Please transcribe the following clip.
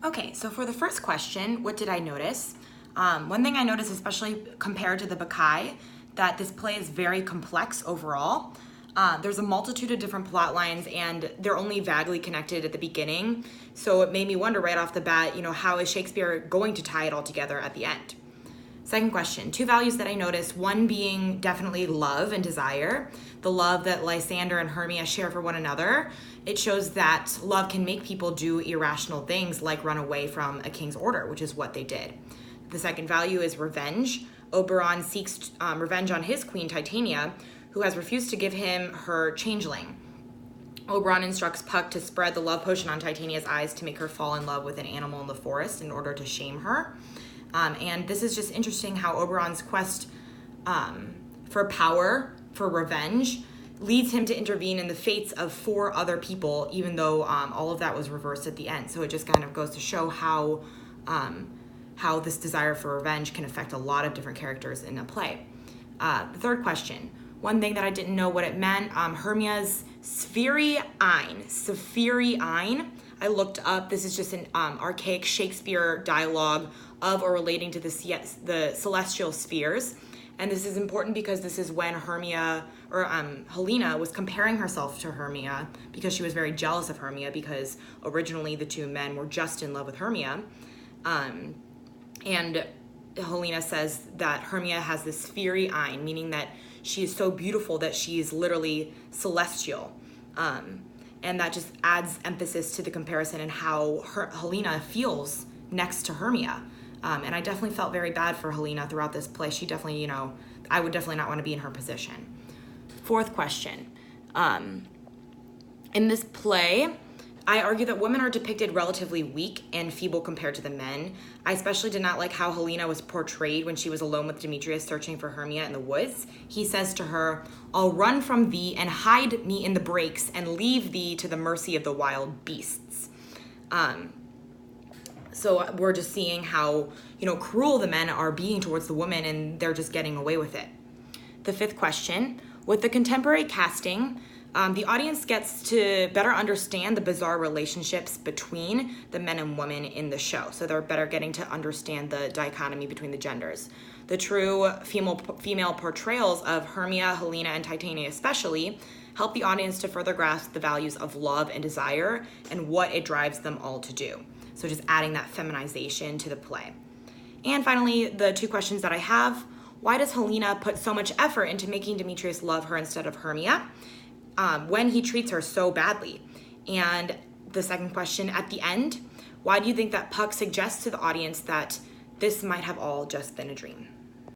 Okay, so for the first question, what did I notice? One thing I noticed, especially compared to the Bacchae, that this play is very complex overall. There's a multitude of different plot lines, and they're only vaguely connected at the beginning. So it made me wonder right off the bat, how is Shakespeare going to tie it all together at the end? Second question, two values that I noticed, one being definitely love and desire, the love that Lysander and Hermia share for one another. It shows that love can make people do irrational things like run away from a king's order, which is what they did. The second value is revenge. Oberon seeks revenge on his queen Titania, who has refused to give him her changeling. Oberon instructs Puck to spread the love potion on Titania's eyes to make her fall in love with an animal in the forest in order to shame her. And this is just interesting how Oberon's quest for power, for revenge, leads him to intervene in the fates of 4 other people, even though all of that was reversed at the end. So it just kind of goes to show how this desire for revenge can affect a lot of different characters in a play. The third question, one thing that I didn't know what it meant, Hermia's Spheri Ein. I looked up, this is just an archaic Shakespeare dialogue of or relating to the celestial spheres. And this is important because this is when Helena was comparing herself to Hermia because she was very jealous of Hermia because originally the two men were just in love with Hermia. And Helena says that Hermia has this Spheri Ein, meaning that she is so beautiful that she is literally celestial. And that just adds emphasis to the comparison and how Helena feels next to Hermia. And I definitely felt very bad for Helena throughout this play. She definitely, I would definitely not want to be in her position. Fourth question. In this play, I argue that women are depicted relatively weak and feeble compared to the men. I especially did not like how Helena was portrayed when she was alone with Demetrius searching for Hermia in the woods. He says to her, "I'll run from thee and hide me in the brakes and leave thee to the mercy of the wild beasts." So we're just seeing how, cruel the men are being towards the women and they're just getting away with it. The fifth question, with the contemporary casting, the audience gets to better understand the bizarre relationships between the men and women in the show. So they're better getting to understand the dichotomy between the genders. The true female portrayals of Hermia, Helena, and Titania especially help the audience to further grasp the values of love and desire and what it drives them all to do. So just adding that feminization to the play. And finally, the two questions that I have, why does Helena put so much effort into making Demetrius love her instead of Hermia when he treats her so badly? And the second question, at the end, why do you think that Puck suggests to the audience that this might have all just been a dream?